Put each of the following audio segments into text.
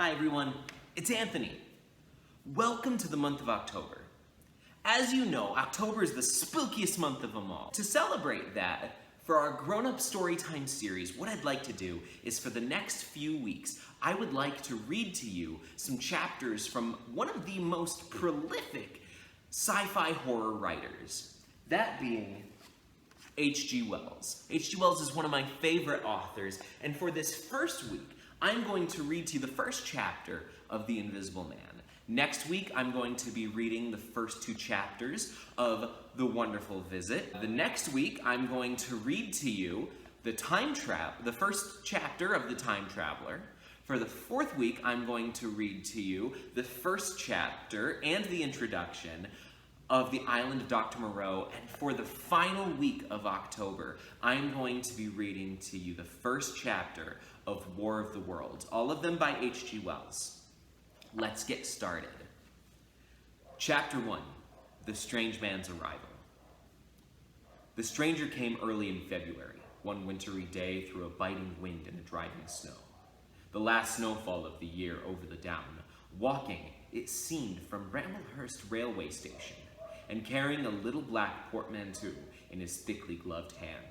Hi everyone, it's Anthony. Welcome to the month of October. As you know, October is the spookiest month of them all. To celebrate that, for our grown-up Storytime series, what I'd like to do is for the next few weeks, I would like to read to you some chapters from one of the most prolific sci-fi horror writers, that being H.G. Wells. H.G. Wells is one of my favorite authors, and for this first week, I'm going to read to you the first chapter of The Invisible Man. Next week, I'm going to be reading the first two chapters of The Wonderful Visit. The next week, I'm going to read to you the first chapter of The Time Traveler. For the fourth week, I'm going to read to you the first chapter and the introduction of The Island of Dr. Moreau, and for the final week of October, I'm going to be reading to you the first chapter of War of the Worlds, all of them by H.G. Wells. Let's get started. Chapter 1, The Strange Man's Arrival. The stranger came early in February, one wintry day through a biting wind and a driving snow. The last snowfall of the year over the down, walking, it seemed, from Bramblehurst railway station, and carrying a little black portmanteau in his thickly gloved hand.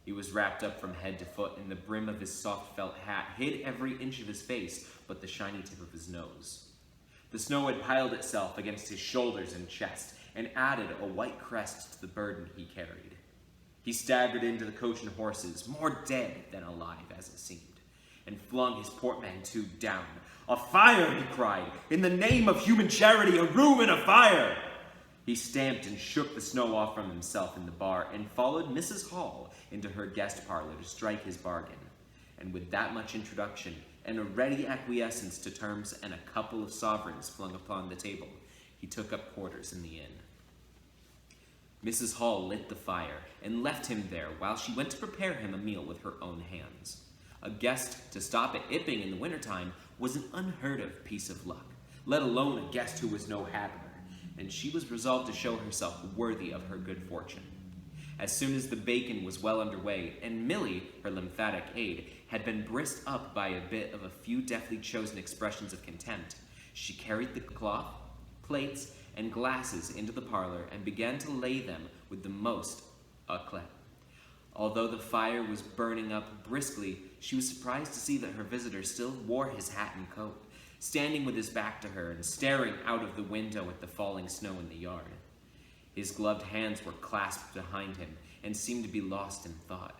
He was wrapped up from head to foot, and the brim of his soft felt hat hid every inch of his face but the shiny tip of his nose. The snow had piled itself against his shoulders and chest, and added a white crest to the burden he carried. He staggered into the coach and horses, more dead than alive as it seemed, and flung his portmanteau down. "A fire!" he cried. "In the name of human charity, a room and a fire!" He stamped and shook the snow off from himself in the bar, and followed Mrs. Hall into her guest parlor to strike his bargain. And with that much introduction, and a ready acquiescence to terms and a couple of sovereigns flung upon the table, he took up quarters in the inn. Mrs. Hall lit the fire, and left him there while she went to prepare him a meal with her own hands. A guest to stop at Ipping in the wintertime was an unheard of piece of luck, let alone a guest who was no haggler, and she was resolved to show herself worthy of her good fortune. As soon as the bacon was well underway, and Millie, her lymphatic aide, had been brisked up by a bit of a few deftly chosen expressions of contempt, she carried the cloth, plates, and glasses into the parlor and began to lay them with the most éclat. Although the fire was burning up briskly, she was surprised to see that her visitor still wore his hat and coat, standing with his back to her and staring out of the window at the falling snow in the yard. His gloved hands were clasped behind him and seemed to be lost in thought.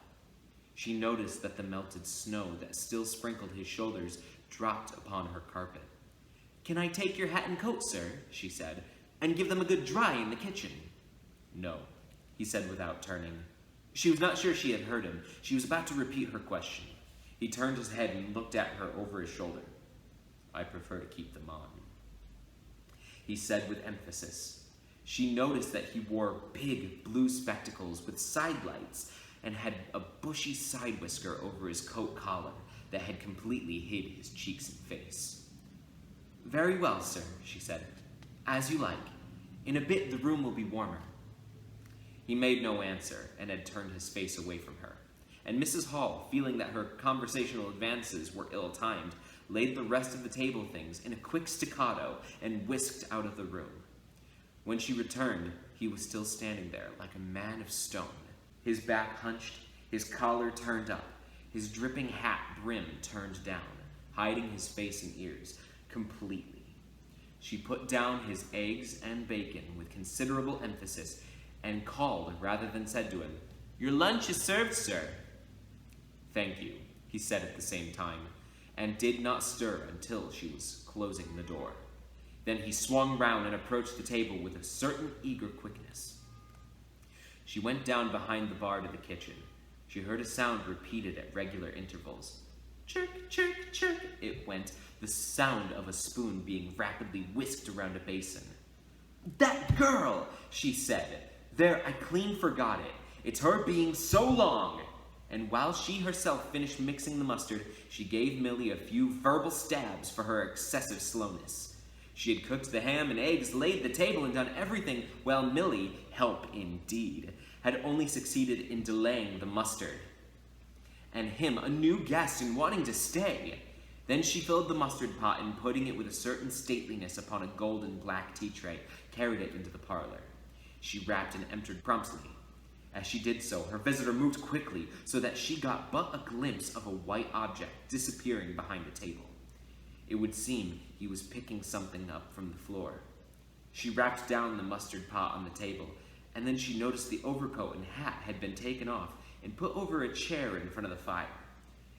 She noticed that the melted snow that still sprinkled his shoulders dropped upon her carpet. "Can I take your hat and coat, sir," she said, "and give them a good dry in the kitchen?" "No," he said without turning. She was not sure she had heard him. She was about to repeat her question. He turned his head and looked at her over his shoulder. "I prefer to keep them on," he said with emphasis. She noticed that he wore big blue spectacles with side lights and had a bushy side whisker over his coat collar that had completely hid his cheeks and face. "Very well, sir," she said. "As you like. In a bit the room will be warmer." He made no answer and had turned his face away from her, and Mrs. Hall, feeling that her conversational advances were ill-timed, laid the rest of the table things in a quick staccato and whisked out of the room. When she returned, he was still standing there like a man of stone, his back hunched, his collar turned up, his dripping hat brim turned down, hiding his face and ears completely. She put down his eggs and bacon with considerable emphasis and called rather than said to him, "Your lunch is served, sir." "Thank you," he said at the same time, and did not stir until she was closing the door. Then he swung round and approached the table with a certain eager quickness. She went down behind the bar to the kitchen. She heard a sound repeated at regular intervals. Chirk, chirk, chirk, it went, the sound of a spoon being rapidly whisked around a basin. "That girl!" she said. "There, I clean forgot it. It's her being so long." And while she herself finished mixing the mustard, she gave Millie a few verbal stabs for her excessive slowness. She had cooked the ham and eggs, laid the table, and done everything, while Millie, help indeed, had only succeeded in delaying the mustard. And him, a new guest and wanting to stay. Then she filled the mustard pot and, putting it with a certain stateliness upon a golden black tea tray, carried it into the parlor. She rapped and entered promptly. As she did so, her visitor moved quickly so that she got but a glimpse of a white object disappearing behind the table. It would seem he was picking something up from the floor. She rapped down the mustard pot on the table, and then she noticed the overcoat and hat had been taken off and put over a chair in front of the fire,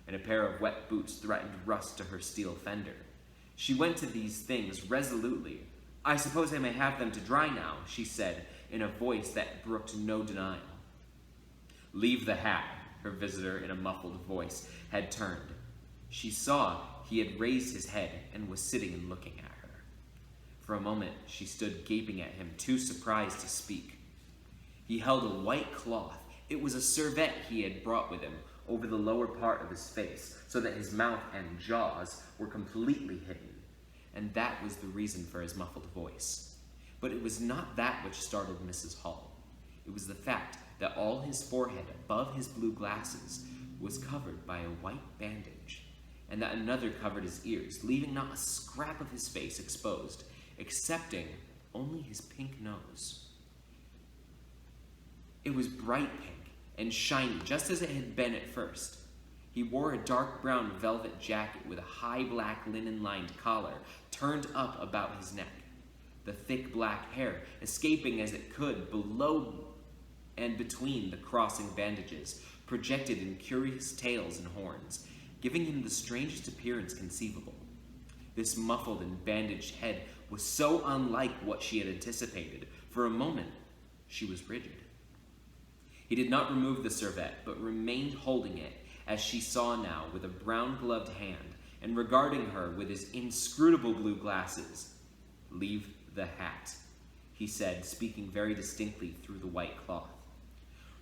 and a pair of wet boots threatened rust to her steel fender. She went to these things resolutely. "I suppose I may have them to dry now," she said in a voice that brooked no denial. "Leave the hat," her visitor in a muffled voice had turned. She saw he had raised his head and was sitting and looking at her. For a moment she stood gaping at him, too surprised to speak. He held a white cloth. It was a serviette he had brought with him over the lower part of his face, so that his mouth and jaws were completely hidden, and that was the reason for his muffled voice. But it was not that which startled Mrs. Hall. It was the fact that all his forehead above his blue glasses was covered by a white bandage, and that another covered his ears, leaving not a scrap of his face exposed, excepting only his pink nose. It was bright pink and shiny, just as it had been at first. He wore a dark brown velvet jacket with a high black linen-lined collar turned up about his neck, the thick black hair escaping as it could below and between the crossing bandages, projected in curious tails and horns, giving him the strangest appearance conceivable. This muffled and bandaged head was so unlike what she had anticipated. For a moment, she was rigid. He did not remove the serviette, but remained holding it, as she saw now, with a brown-gloved hand, and regarding her with his inscrutable blue glasses. "Leave the hat," he said, speaking very distinctly through the white cloth.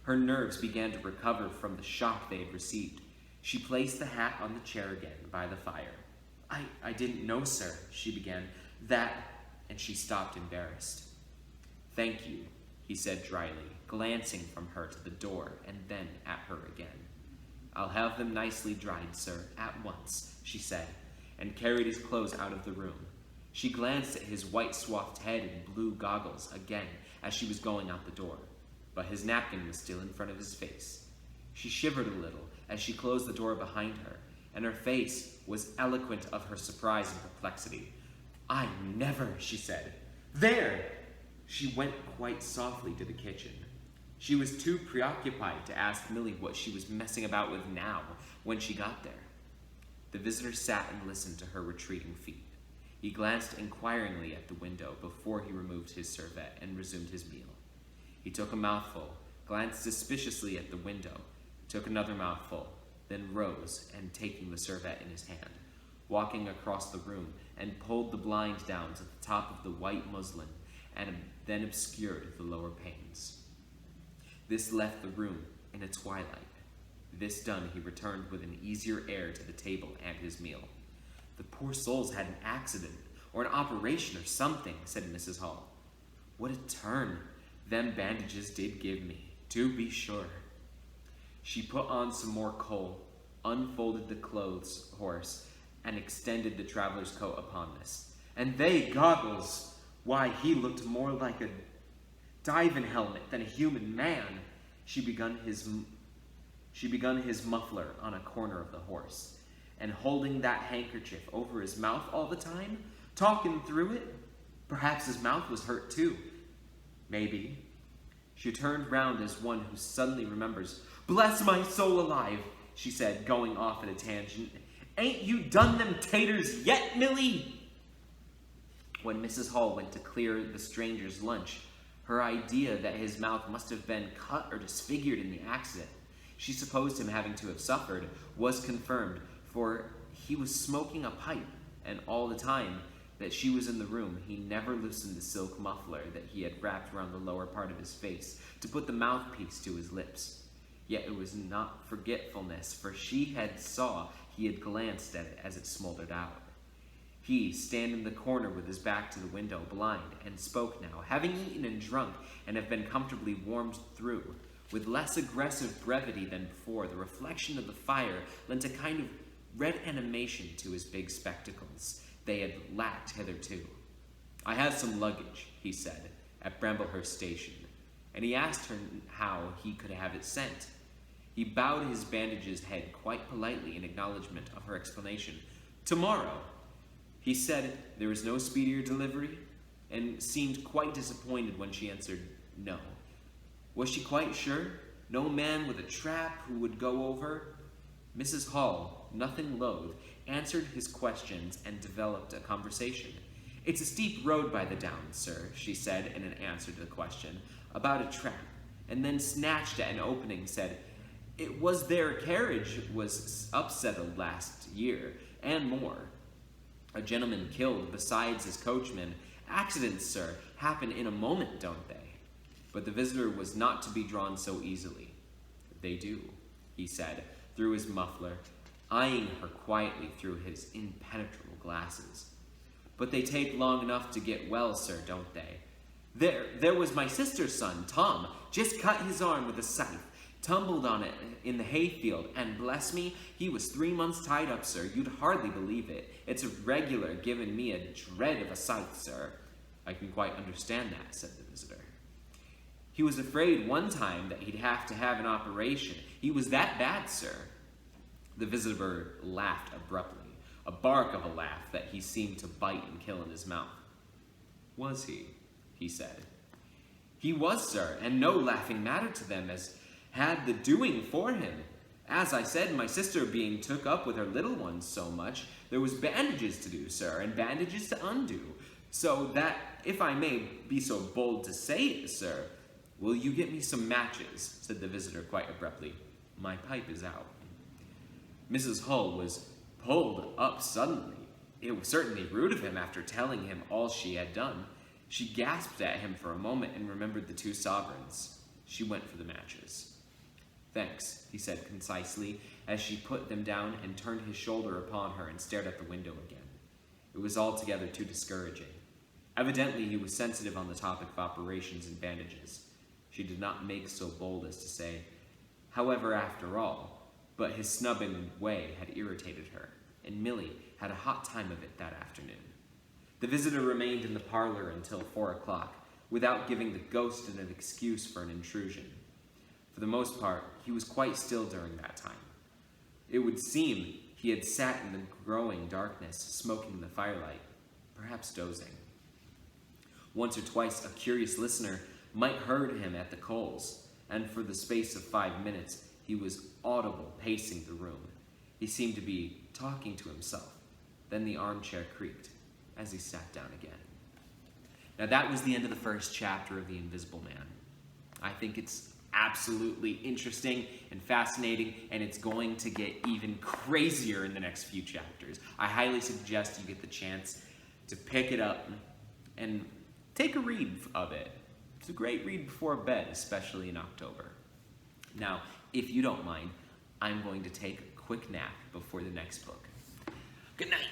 Her nerves began to recover from the shock they had received. She placed the hat on the chair again by the fire. I didn't know, sir," she began. And she stopped, embarrassed. "Thank you," he said dryly, glancing from her to the door and then at her again. "I'll have them nicely dried, sir, at once," she said, and carried his clothes out of the room. She glanced at his white swathed head and blue goggles again as she was going out the door, but his napkin was still in front of his face. She shivered a little as she closed the door behind her, and her face was eloquent of her surprise and perplexity. "I never," she said. "There!" She went quite softly to the kitchen. She was too preoccupied to ask Millie what she was messing about with now when she got there. The visitor sat and listened to her retreating feet. He glanced inquiringly at the window before he removed his serviette and resumed his meal. He took a mouthful, glanced suspiciously at the window, took another mouthful, then rose and, taking the serviette in his hand, walking across the room and pulled the blind down to the top of the white muslin and then obscured the lower panes. This left the room in a twilight. This done, he returned with an easier air to the table and his meal. "The poor soul's had an accident, or an operation or something," said Mrs. Hall. "What a turn them bandages did give me, to be sure." She put on some more coal, unfolded the clothes horse, and extended the traveler's coat upon this. "And they goggles! Why, he looked more like a diving helmet than a human man." She begun his muffler on a corner of the horse, and holding that handkerchief over his mouth all the time, talking through it. Perhaps his mouth was hurt too. Maybe. She turned round as one who suddenly remembers. "Bless my soul alive," she said, going off at a tangent. "Ain't you done them taters yet, Millie?" When Mrs. Hall went to clear the stranger's lunch, her idea that his mouth must have been cut or disfigured in the accident, she supposed him having to have suffered, was confirmed, for he was smoking a pipe, and all the time that she was in the room, he never loosened the silk muffler that he had wrapped around the lower part of his face to put the mouthpiece to his lips. Yet it was not forgetfulness, for she had saw he had glanced at it as it smoldered out. He, stand in the corner with his back to the window, blind, and spoke now, having eaten and drunk, and have been comfortably warmed through. With less aggressive brevity than before, the reflection of the fire lent a kind of red animation to his big spectacles they had lacked hitherto. "I have some luggage," he said, "at Bramblehurst Station," and he asked her how he could have it sent. He bowed his bandaged head quite politely in acknowledgement of her explanation. "Tomorrow." He said there was no speedier delivery, and seemed quite disappointed when she answered no. Was she quite sure? No man with a trap who would go over? Mrs. Hall, nothing loath, answered his questions and developed a conversation. "It's a steep road by the downs, sir," she said in an answer to the question, "about a trap," and then snatched at an opening, said, "It was their carriage was upsettled last year, and more. A gentleman killed besides his coachman. Accidents, sir, happen in a moment, don't they?" But the visitor was not to be drawn so easily. "They do," he said, through his muffler, eyeing her quietly through his impenetrable glasses. "But they take long enough to get well, sir, don't they? There was my sister's son, Tom, just cut his arm with a scythe, tumbled on it in the hayfield, and bless me, he was 3 months tied up, sir. You'd hardly believe it. It's a regular given me a dread of a scythe, sir." "I can quite understand that," said the visitor. "He was afraid one time that he'd have to have an operation. He was that bad, sir." The visitor laughed abruptly, a bark of a laugh that he seemed to bite and kill in his mouth. "Was he said. "He was, sir, and no laughing matter to them as had the doing for him. As I said, my sister being took up with her little ones so much, there was bandages to do, sir, and bandages to undo. So that, if I may be so bold to say it, sir—" "Will you get me some matches?" said the visitor quite abruptly. "My pipe is out." Mrs. Hull was pulled up suddenly. It was certainly rude of him after telling him all she had done. She gasped at him for a moment and remembered the 2 sovereigns. She went for the matches. "Thanks," he said concisely, as she put them down and turned his shoulder upon her and stared at the window again. It was altogether too discouraging. Evidently he was sensitive on the topic of operations and bandages. She did not make so bold as to say, "However, after all," but his snubbing way had irritated her, and Milly had a hot time of it that afternoon. The visitor remained in the parlor until 4 o'clock, without giving the ghost an excuse for an intrusion. For the most part, he was quite still during that time. It would seem he had sat in the growing darkness, smoking in the firelight, perhaps dozing. Once or twice a curious listener might heard him at the coals, and for the space of 5 minutes he was audible pacing the room. He seemed to be talking to himself. Then the armchair creaked as he sat down again. Now that was the end of the first chapter of The Invisible Man. I think it's absolutely interesting and fascinating, and it's going to get even crazier in the next few chapters. I highly suggest you get the chance to pick it up and take a read of it. It's a great read before bed, especially in October. Now, if you don't mind, I'm going to take a quick nap before the next book. Good night.